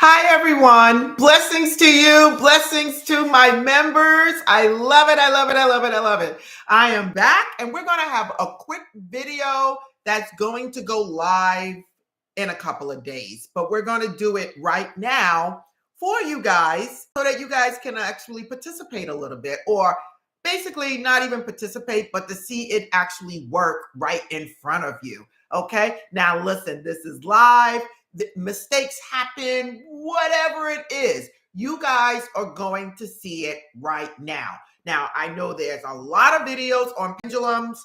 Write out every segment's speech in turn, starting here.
Hi, everyone. Blessings to you. Blessings to my members. I love it. I love it. I love it. I love it. I am back, and we're going to have a quick video that's going to go live in a couple of days, but we're going to do it right now for you guys so that you guys can actually participate a little bit, or basically not even participate, but to see it actually work right in front of you. Okay. Now, listen, this is live. Mistakes happen, whatever it is, you guys are going to see it right now. Now, I know there's a lot of videos on pendulums,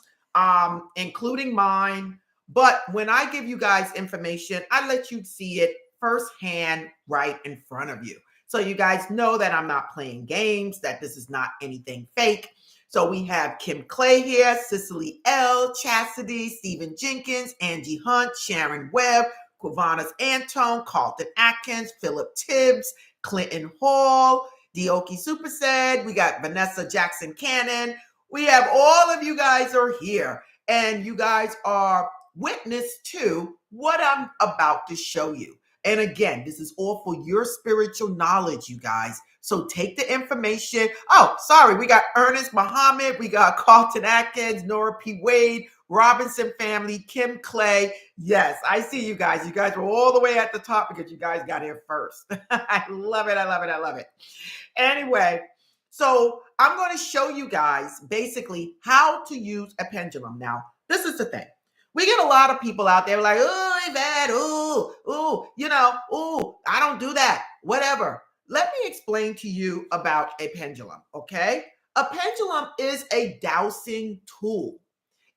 including mine, but when I give you guys information, I let you see it firsthand right in front of you. So you guys know that I'm not playing games, that this is not anything fake. So we have Kim Clay here, Cicely L, Chastity, Stephen Jenkins, Angie Hunt, Sharon Webb, Quavanas Antone, Carlton Atkins, Philip Tibbs, Clinton Hall, Dioki Supersaid. We got Vanessa Jackson Cannon. We have all of you guys are here, and you guys are witness to what I'm about to show you. And again, this is all for your spiritual knowledge, you guys. So take the information. Oh, sorry. We got Ernest Muhammad. We got Carlton Atkins, Nora P. Wade, Robinson family, Kim Clay. Yes, I see you guys. You guys were all the way at the top because you guys got here first. I love it. I love it. I love it. Anyway, so I'm going to show you guys basically how to use a pendulum. Now, this is the thing. We get a lot of people out there like, oh, Yvette, I don't do that, whatever. Let me explain to you about a pendulum, okay? A pendulum is a dowsing tool.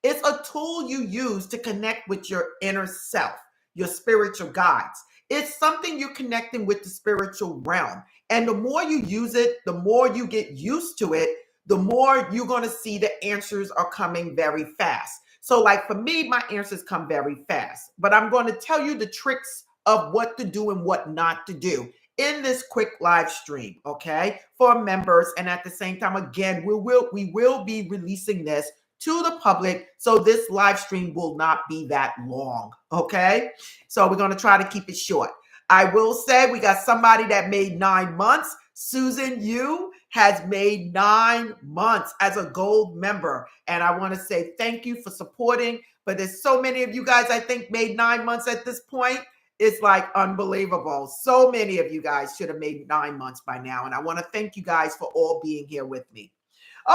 It's a tool you use to connect with your inner self, your spiritual guides. It's something you're connecting with the spiritual realm. And the more you use it, the more you get used to it, the more you're going to see the answers are coming very fast. So like for me, my answers come very fast, but I'm going to tell you the tricks of what to do and what not to do in this quick live stream, okay, for members. And at the same time, again, we will be releasing this to the public, so this live stream will not be that long, okay? So we're going to try to keep it short. I will say we got somebody that made 9 months. Susan Yu has made 9 months as a gold member. And I want to say thank you for supporting. But there's so many of you guys, I think, made 9 months at this point. It's like unbelievable. So many of you guys should have made 9 months by now. And I want to thank you guys for all being here with me.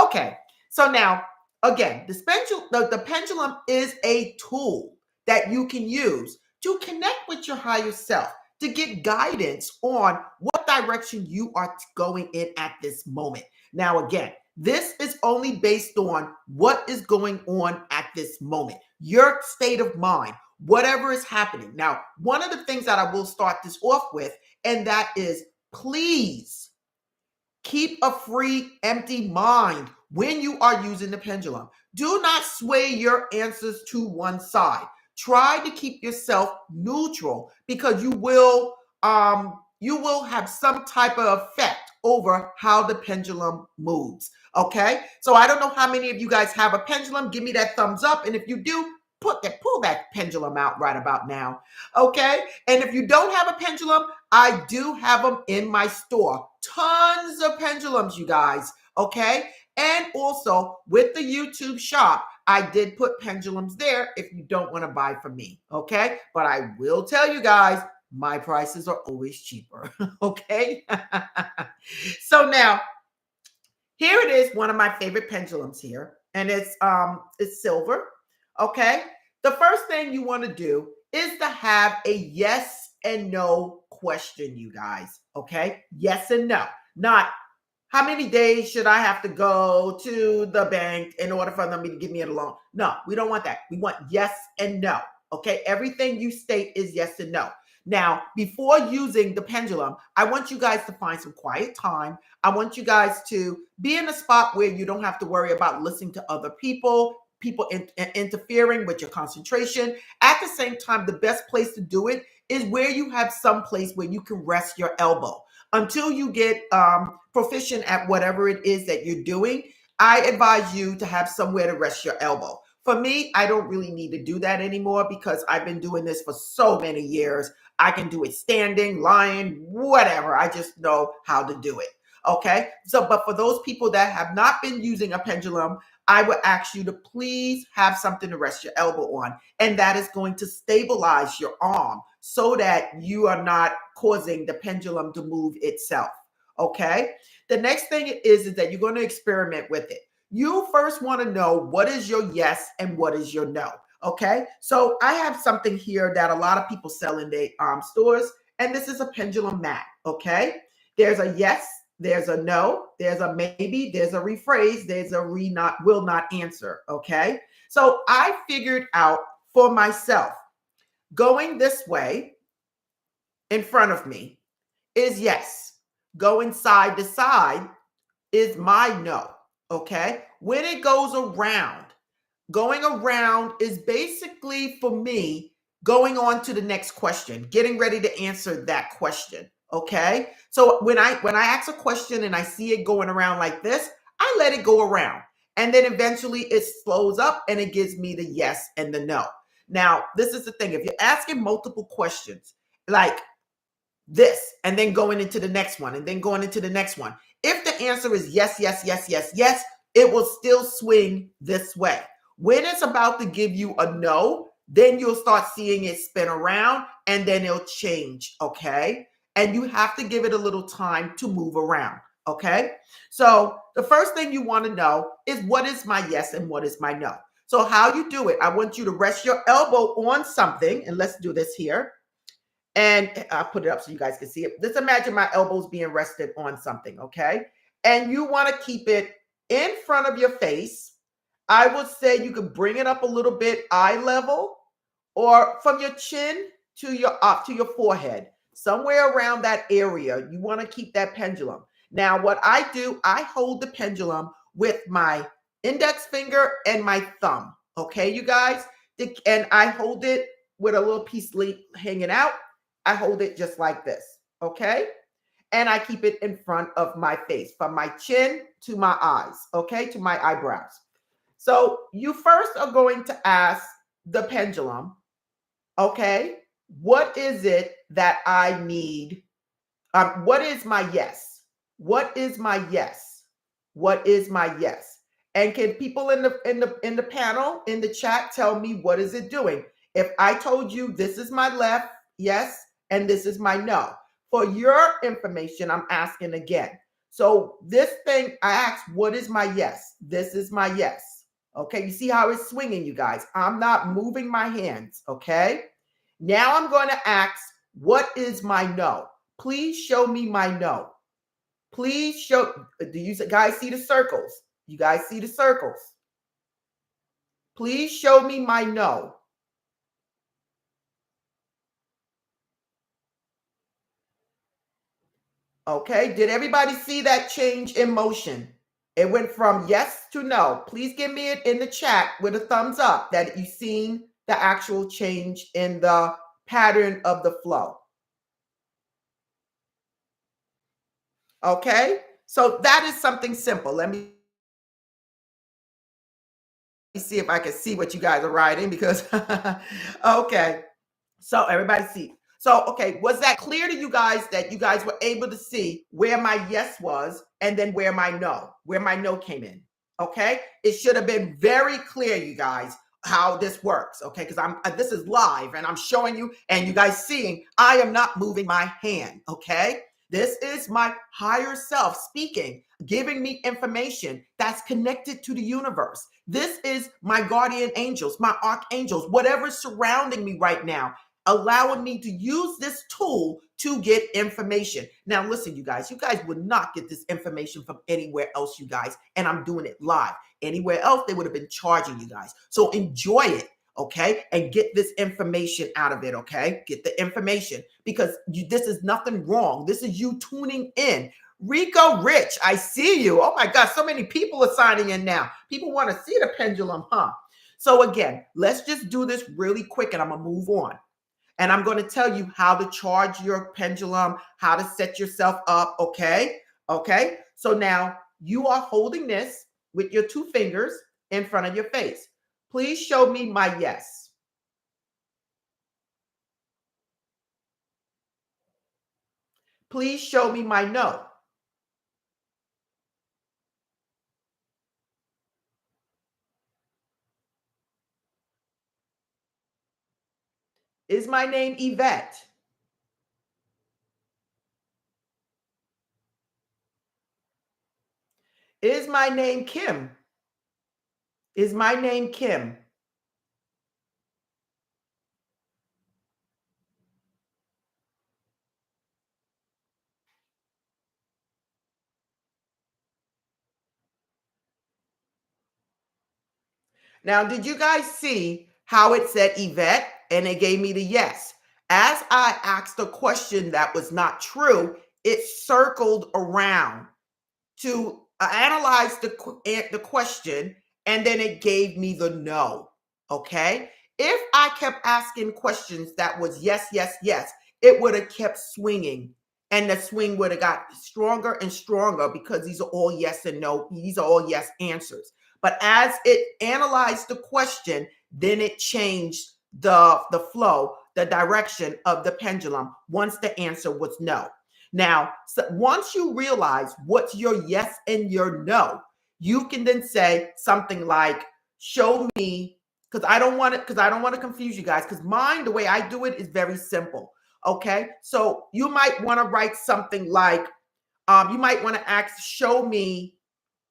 Okay, so now, again, the pendulum is a tool that you can use to connect with your higher self, to get guidance on what direction you are going in at this moment. Now, again, this is only based on what is going on at this moment, your state of mind, whatever is happening. Now, one of the things that I will start this off with, and that is, please keep a free, empty mind when you are using the pendulum. Do not sway your answers to one side. Try to keep yourself neutral, because you will have some type of effect over how the pendulum moves. Okay, so I don't know how many of you guys have a pendulum. Give me that thumbs up, and if you do, pull that pendulum out right about now. Okay, and if you don't have a pendulum, I do have them in my store. Tons of pendulums, you guys. Okay, and also with the YouTube shop, I did put pendulums there if you don't want to buy from me, okay? But I will tell you guys, my prices are always cheaper, okay? So now, here it is, one of my favorite pendulums here, and it's silver, okay? The first thing you want to do is to have a yes and no question, you guys, okay? Yes and no, not how many days should I have to go to the bank in order for them to give me a loan? No, we don't want that. We want yes and no. Okay. Everything you state is yes and no. Now, before using the pendulum, I want you guys to find some quiet time. I want you guys to be in a spot where you don't have to worry about listening to other people interfering with your concentration. At the same time, the best place to do it is where you have some place where you can rest your elbow. Until you get proficient at whatever it is that you're doing, I advise you to have somewhere to rest your elbow. For me, I don't really need to do that anymore because I've been doing this for so many years. I can do it standing, lying, whatever. I just know how to do it. Okay. So, but for those people that have not been using a pendulum, I would ask you to please have something to rest your elbow on. And that is going to stabilize your arm so that you are not causing the pendulum to move itself. Okay. The next thing is that you're going to experiment with it. You first want to know what is your yes and what is your no. Okay. So I have something here that a lot of people sell in their stores, and this is a pendulum mat. Okay. There's a yes, there's a no, there's a maybe, there's a rephrase, there's a will not answer. Okay. So I figured out for myself going this way in front of me is yes. Going side to side is my no. Okay. When it goes around, going around is basically for me going on to the next question, getting ready to answer that question. Okay. So when I ask a question and I see it going around like this, I let it go around. And then eventually it slows up and it gives me the yes and the no. Now, this is the thing. If you're asking multiple questions, like this, and then going into the next one, and then going into the next one, if the answer is yes, yes, yes, yes, yes, it will still swing this way. When it's about to give you a no, then you'll start seeing it spin around and then it'll change. Okay. And you have to give it a little time to move around. Okay. So the first thing you want to know is what is my yes and what is my no. So how you do it, I want you to rest your elbow on something, and let's do this here. And I'll put it up so you guys can see it. Just imagine my elbows being rested on something, okay? And you want to keep it in front of your face. I would say you could bring it up a little bit eye level, or from your chin to your forehead, somewhere around that area. You want to keep that pendulum. Now, what I do, I hold the pendulum with my index finger and my thumb. Okay, you guys? And I hold it with a little piece hanging out. I hold it just like this. Okay? And I keep it in front of my face, from my chin to my eyes. Okay? To my eyebrows. So you first are going to ask the pendulum, okay, what is it that I need? What is my yes? What is my yes? What is my yes? And can people in the panel, in the chat, tell me what is it doing? If I told you this is my left yes and this is my no, for your information, I'm asking again. So this thing, I asked, what is my yes? This is my yes. Okay, you see how it's swinging, you guys. I'm not moving my hands, okay? Now I'm going to ask, what is my no? Please show me my no. Please show, do you guys see the circles? You guys see the circles? Please show me my no. Okay, did everybody see that change in motion? It went from yes to no. Please give me it in the chat with a thumbs up that you've seen the actual change in the pattern of the flow. Okay, so that is something simple. Let me see if I can see what you guys are writing, because okay, so everybody see. So, okay, was that clear to you guys, that you guys were able to see where my yes was and then where my no came in? Okay, it should have been very clear, you guys, how this works. Okay, because this is live and I'm showing you, and you guys seeing I am not moving my hand. Okay, this is my higher self speaking, giving me information that's connected to the universe. This is my guardian angels, my archangels, whatever's surrounding me right now, allowing me to use this tool to get information. Now, listen, you guys would not get this information from anywhere else, you guys, and I'm doing it live. Anywhere else, they would have been charging you guys. So enjoy it, okay? And get this information out of it, okay? Get the information, because this is nothing wrong. This is you tuning in. Rico Rich, I see you. Oh my God, so many people are signing in now. People want to see the pendulum, huh? So again, let's just do this really quick and I'm going to move on. And I'm going to tell you how to charge your pendulum, how to set yourself up, okay? Okay, so now you are holding this with your two fingers in front of your face. Please show me my yes. Please show me my no. Is my name Yvette? Is my name Kim? Is my name Kim? Now, did you guys see how it said Yvette and it gave me the yes? As I asked a question that was not true, it circled around to analyze the question, and then it gave me the no. Okay. If I kept asking questions that was yes, yes, yes, it would have kept swinging, and the swing would have got stronger and stronger because these are all yes and no. These are all yes answers. But as it analyzed the question, then it changed the flow, the direction of the pendulum once the answer was no. Now, so once you realize what's your yes and your no, you can then say something like, show me, because I don't want to confuse you guys, because mine, the way I do it is very simple. Okay. So you might want to write something like, you might want to ask, show me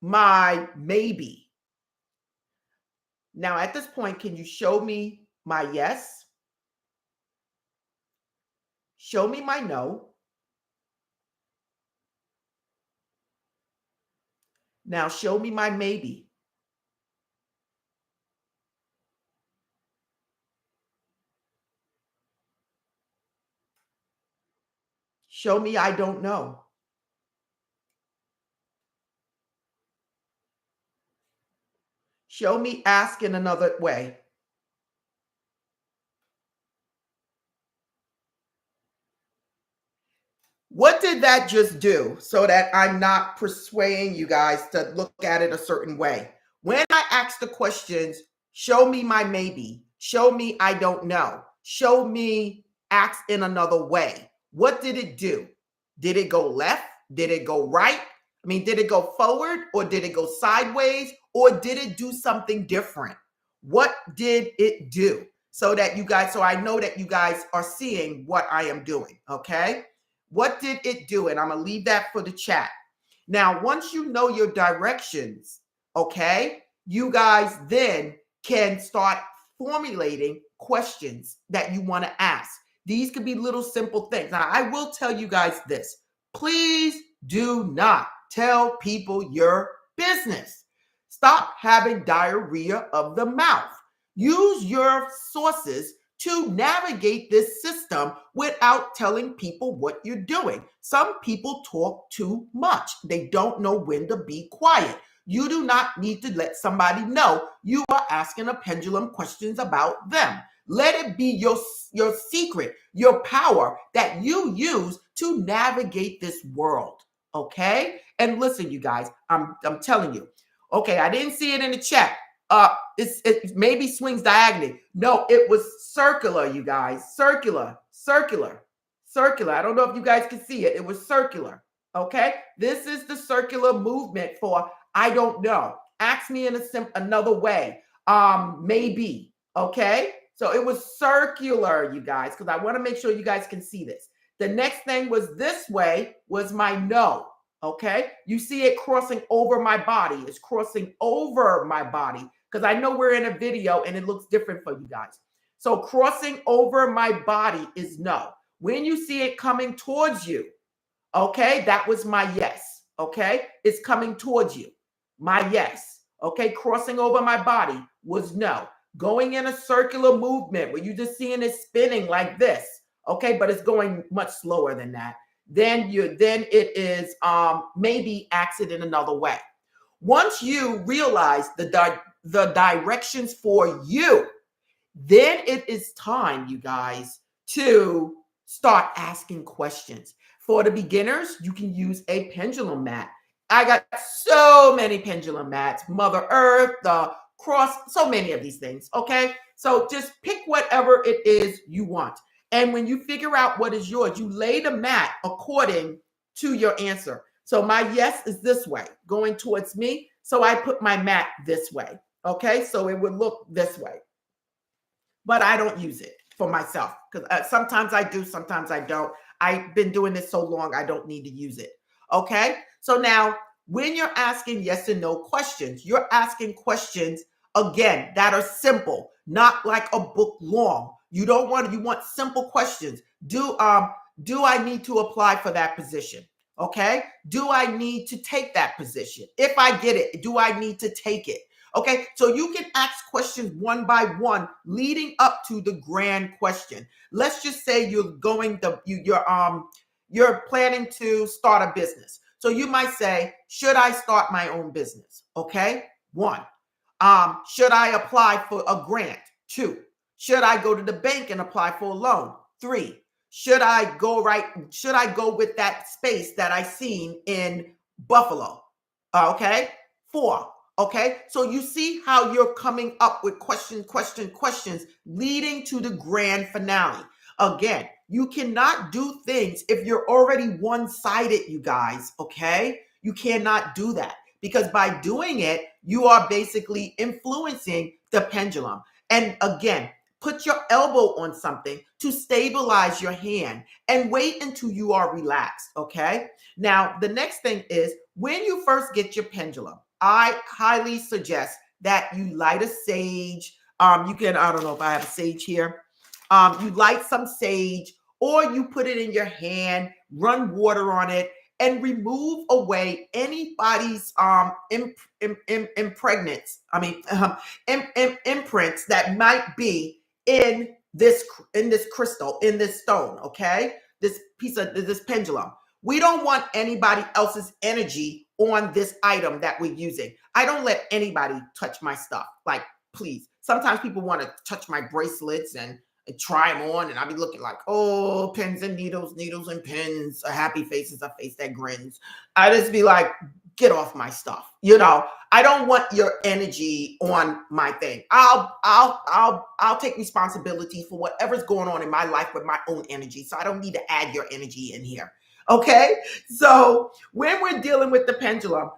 my maybe. Now, at this point, can you show me my yes? Show me my no. Now, show me my maybe. Show me I don't know. Show me ask in another way. What did that just do so that I'm not persuading you guys to look at it a certain way? When I ask the questions, show me my maybe, show me I don't know, show me ask in another way. What did it do? Did it go left? Did it go right? I mean, did it go forward or did it go sideways or did it do something different? What did it do? So that you guys, so I know that you guys are seeing what I am doing, okay? What did it do? And I'm going to leave that for the chat. Now, once you know your directions, okay, you guys then can start formulating questions that you want to ask. These could be little simple things. Now, I will tell you guys this. Please do not tell people your business. Stop having diarrhea of the mouth. Use your sources to navigate this system without telling people what you're doing. Some people talk too much. They don't know when to be quiet. You do not need to let somebody know you are asking a pendulum questions about them. Let it be your secret, your power that you use to navigate this world. Okay? And listen, you guys, I'm telling you. Okay, I didn't see it in the chat. It maybe swings diagonally. No, it was circular, you guys. Circular, circular, circular. I don't know if you guys can see it. It was circular. Okay, this is the circular movement for I don't know. Ask me in another way. Maybe. Okay, so it was circular, you guys, because I want to make sure you guys can see this. The next thing was this way was my no. Okay, you see it crossing over my body. It's crossing over my body because I know we're in a video and it looks different for you guys. So crossing over my body is no. When you see it coming towards you, okay, that was my yes. Okay, it's coming towards you. My yes. Okay, crossing over my body was no. Going in a circular movement where you're just seeing it spinning like this. Okay, but it's going much slower than that. Then it is maybe ask it in another way. Once you realize the directions for you, then it is time, you guys, to start asking questions. For the beginners, you can use a pendulum mat. I got so many pendulum mats. Mother Earth, the cross, so many of these things. Okay. So just pick whatever it is you want. And when you figure out what is yours, you lay the mat according to your answer. So my yes is this way, going towards me. So I put my mat this way. Okay. So it would look this way, but I don't use it for myself because sometimes I do, sometimes I don't. I've been doing this so long, I don't need to use it. Okay. So now, when you're asking yes and no questions, you're asking questions again that are simple, not like a book long. You don't want, you want simple questions. Do I need to apply for that position? Okay. Do I need to take that position? If I get it, do I need to take it? Okay, so you can ask questions one by one, leading up to the grand question. Let's just say you're planning to start a business. So you might say, should I start my own business? Okay, one. Should I apply for a grant? Two. Should I go to the bank and apply for a loan? Three. Should I go with that space that I seen in Buffalo? Okay. Four. Okay. So you see how you're coming up with questions leading to the grand finale. Again, you cannot do things if you're already one-sided, you guys. Okay. You cannot do that because by doing it, you are basically influencing the pendulum. And again, put your elbow on something to stabilize your hand and wait until you are relaxed. Okay. Now, the next thing is when you first get your pendulum, I highly suggest that you light a sage. You can, I don't know if I have a sage here. You light some sage or you put it in your hand, run water on it, and remove away anybody's impregnates. I mean, imprints that might be in this crystal, in this stone. Okay, this piece of this pendulum. We don't want anybody else's energy on this item that we're using. I don't let anybody touch my stuff. Like, please. Sometimes people want to touch my bracelets and try them on, and I'll be looking like, oh, pins and needles, needles and pins. A happy face is a face that grins. I just be like, get off my stuff. I don't want your energy on my thing. I'll take responsibility for whatever's going on in my life with my own energy. So I don't need to add your energy in here. Okay. So when we're dealing with the pendulum,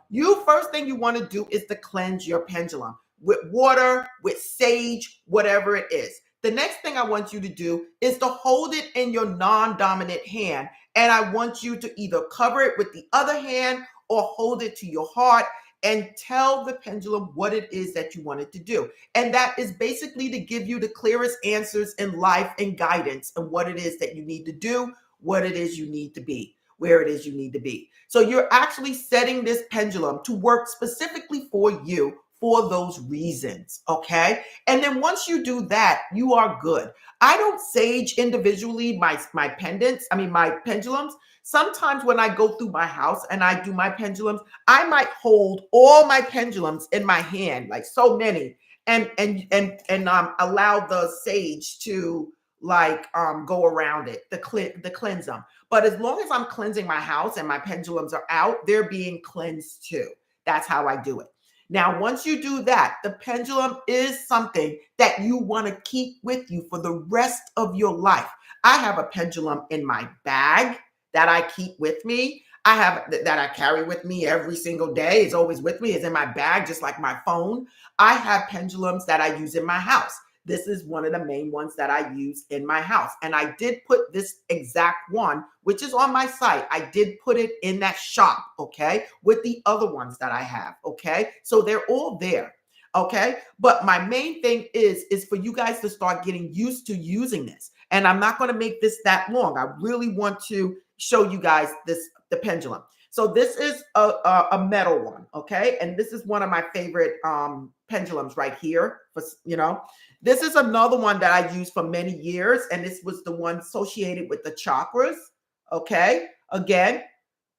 first thing you want to do is to cleanse your pendulum with water, with sage, whatever it is. The next thing I want you to do is to hold it in your non-dominant hand. And I want you to either cover it with the other hand or hold it to your heart and tell the pendulum what it is that you want it to do. And that is basically to give you the clearest answers in life and guidance and what it is that you need to do, what it is you need to be, where it is you need to be. So you're actually setting this pendulum to work specifically for you for those reasons. Okay. And then once you do that, you are good. I don't sage individually my pendulums. Sometimes when I go through my house and I do my pendulums, I might hold all my pendulums in my hand, like so many, and allow the sage to go around it, the cleanse them. But as long as I'm cleansing my house and my pendulums are out, they're being cleansed too. That's how I do it. Now, once you do that, the pendulum is something that you want to keep with you for the rest of your life. I have a pendulum in my bag that I keep with me. I have that I carry with me every single day. It's always with me. It's in my bag, just like my phone. I have pendulums that I use in my house. This is one of the main ones that I use in my house. And I did put this exact one, which is on my site. I did put it in that shop, okay, with the other ones that I have, okay? So they're all there, okay? But my main thing is for you guys to start getting used to using this. And I'm not going to make this that long. I really want to show you guys the pendulum. So this is a metal one, okay? And this is one of my favorite pendulums right here. This is another one that I used for many years, and this was the one associated with the chakras, okay? Again,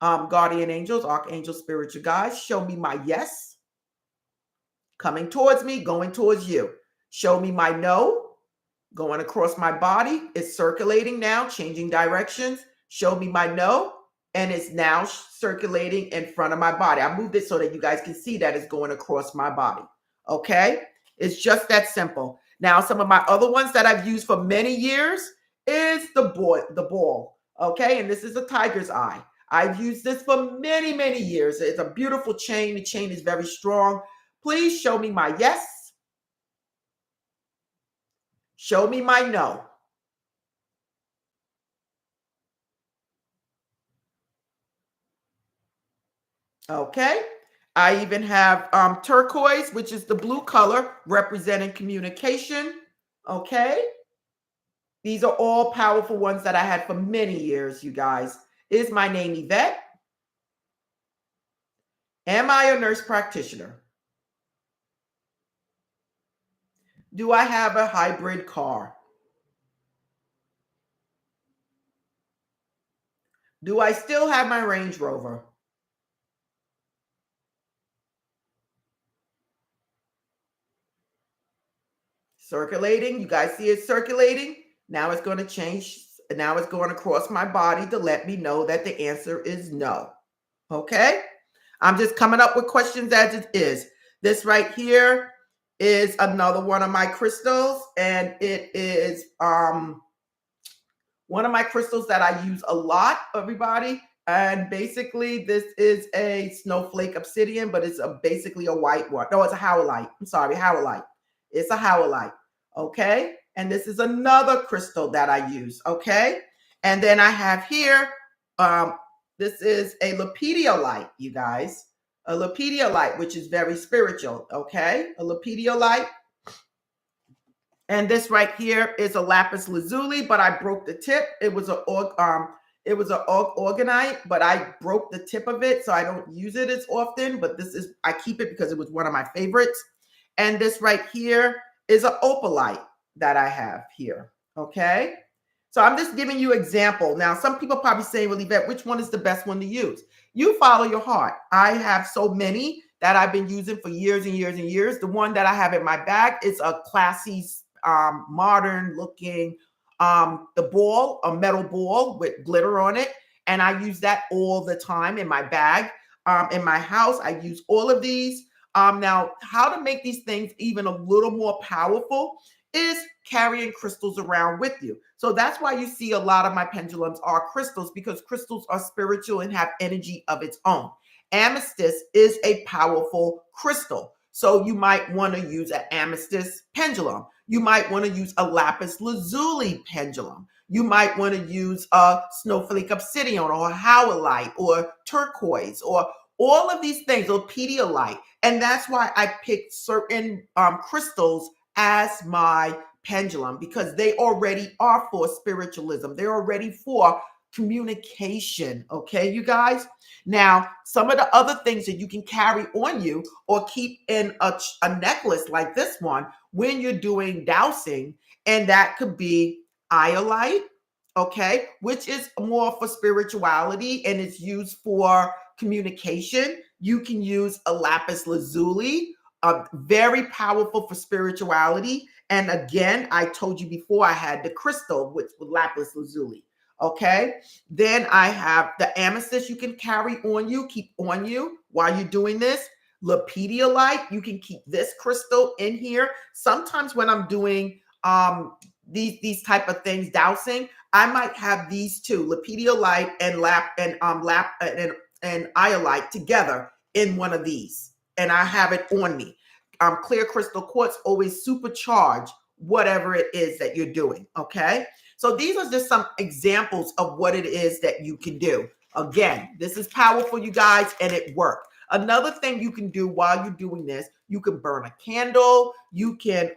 guardian angels, archangels, spiritual guides, show me my yes. Coming towards me, going towards you. Show me my no. Going across my body. It's circulating now, changing directions. Show me my no. And it's now circulating in front of my body. I moved it so that you guys can see that it's going across my body. Okay. It's just that simple. Now, some of my other ones that I've used for many years is the ball. Okay, and this is a tiger's eye. I've used this for many, many years. It's a beautiful chain. The chain is very strong. Please show me my yes. Show me my no. Okay. I even have turquoise, which is the blue color representing communication. Okay. These are all powerful ones that I had for many years, you guys. Is my name Yvette? Am I a nurse practitioner? Do I have a hybrid car? Do I still have my Range Rover? Circulating. You guys see it circulating? Now it's going to change. Now it's going across my body to let me know that the answer is no. Okay? I'm just coming up with questions as it is. This right here is another one of my crystals, and it is one of my crystals that I use a lot, everybody. And basically, this is a snowflake obsidian, but it's basically a white one. No, it's a howlite. I'm sorry, howlite. It's a howlite. Okay. And this is another crystal that I use. Okay. And then I have here, this is a lepidolite, you guys. A lepidolite, which is very spiritual. Okay. A lepidolite. And this right here is a lapis lazuli, but I broke the tip. It was a organite, but I broke the tip of it, so I don't use it as often. But I keep it because it was one of my favorites. And this right here is an opalite that I have here. Okay, so I'm just giving you example. Now, some people probably say, "Well, Yvette, which one is the best one to use?" You follow your heart. I have so many that I've been using for years and years and years. The one that I have in my bag is a classy, modern looking the ball, a metal ball with glitter on it, and I use that all the time in my bag. In my house, I use all of these. Now, how to make these things even a little more powerful is carrying crystals around with you. So that's why you see a lot of my pendulums are crystals, because crystals are spiritual and have energy of its own. Amethyst is a powerful crystal. So you might want to use an amethyst pendulum. You might want to use a lapis lazuli pendulum. You might want to use a snowflake obsidian or a howlite or turquoise or all of these things, or pediolite. And that's why I picked certain crystals as my pendulum, because they already are for spiritualism. They're already for communication. Okay, you guys? Now, some of the other things that you can carry on you or keep in a necklace like this one when you're doing dowsing, and that could be iolite, okay, which is more for spirituality and it's used for communication. You can use a lapis lazuli, very powerful for spirituality. And again, I told you before, I had the crystal with lapis lazuli. Okay. Then I have the amethyst you can carry on you, keep on you while you're doing this. Lepidolite, you can keep this crystal in here. Sometimes when I'm doing these type of things, dowsing, I might have these two, lepidolite and iolite together in one of these, and I have it on me. Clear crystal quartz always supercharge whatever it is that you're doing. Okay. So these are just some examples of what it is that you can do. Again, this is powerful, you guys, and it worked. Another thing you can do while you're doing this, you can burn a candle. You can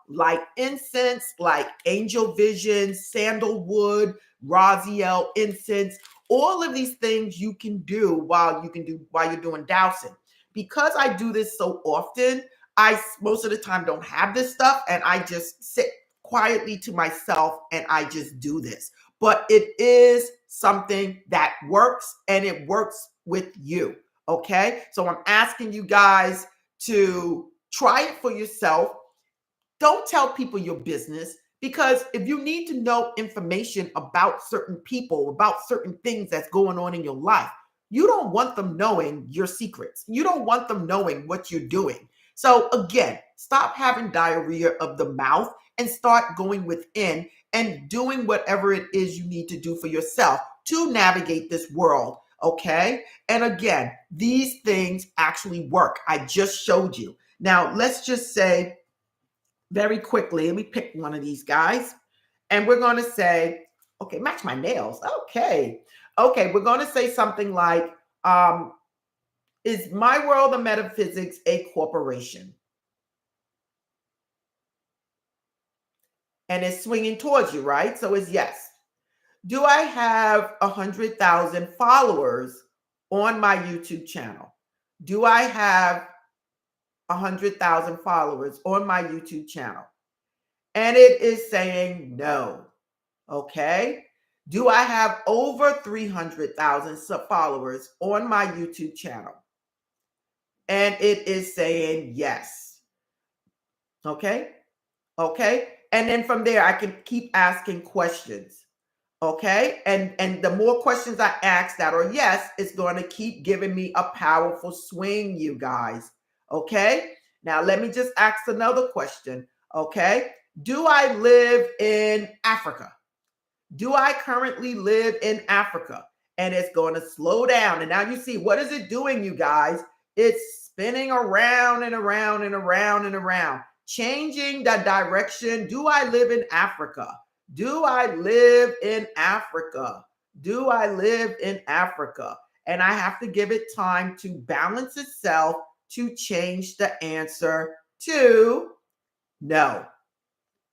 light incense like angel vision, sandalwood, Raziel incense. All of these things you can do while you're doing dowsing. Because I do this so often, I most of the time don't have this stuff, and I just sit quietly to myself and I just do this. But it is something that works, and it works with you. Okay. So I'm asking you guys to try it for yourself. Don't tell people your business, because if you need to know information about certain people, about certain things that's going on in your life, you don't want them knowing your secrets. You don't want them knowing what you're doing. So again, stop having diarrhea of the mouth and start going within and doing whatever it is you need to do for yourself to navigate this world. Okay. And again, these things actually work. I just showed you. Now, let's just say very quickly, let me pick one of these guys. And we're going to say, okay, match my nails. Okay. Okay. We're going to say something like, is my world of metaphysics a corporation? And it's swinging towards you, right? So it's yes. Do I have 100,000 followers on my YouTube channel? Do I have 100,000 followers on my YouTube channel? And it is saying no. Okay. Do I have over 300,000 followers on my YouTube channel? And it is saying yes. Okay. Okay. And then from there, I can keep asking questions. Okay. And the more questions I ask that are yes, it's going to keep giving me a powerful swing, you guys. Okay. Now, let me just ask another question. Okay. Do I live in Africa? Do I currently live in Africa? And it's going to slow down. And now you see, what is it doing, you guys? It's spinning around and around and around and around, changing the direction. Do I live in Africa? Do I live in Africa? Do I live in Africa? And I have to give it time to balance itself to change the answer to no.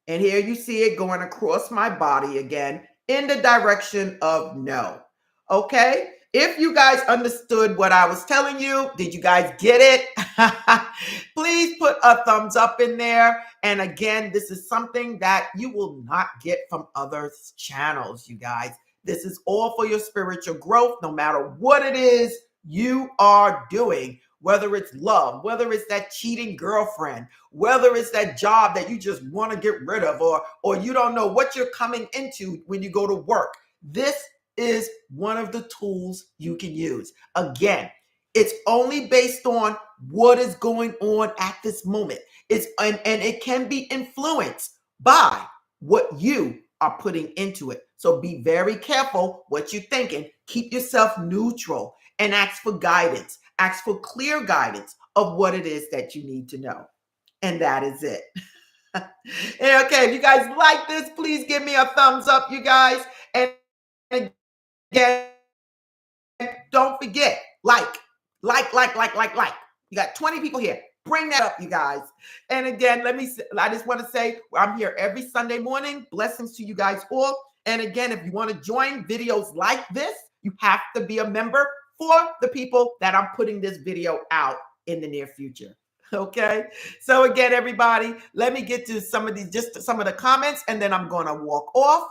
And here you see it going across my body again in the direction of no. Okay. If you guys understood what I was telling you, did you guys get it? Please put a thumbs up in there. And again, this is something that you will not get from other channels, you guys. This is all for your spiritual growth, no matter what it is you are doing, whether it's love, whether it's that cheating girlfriend, whether it's that job that you just want to get rid of, or you don't know what you're coming into when you go to work. This is one of the tools you can use. Again, it's only based on what is going on at this moment. And it can be influenced by what you are putting into it. So be very careful what you're thinking. Keep yourself neutral and ask for guidance. Ask for clear guidance of what it is that you need to know. And that is it. Okay, if you guys like this, please give me a thumbs up, you guys. And again, don't forget, like. You got 20 people here. Bring that up, you guys. And again, I just want to say I'm here every Sunday morning. Blessings to you guys all. And again, if you want to join videos like this, you have to be a member for the people that I'm putting this video out in the near future. Okay. So again, everybody, let me get to some of the comments, and then I'm going to walk off.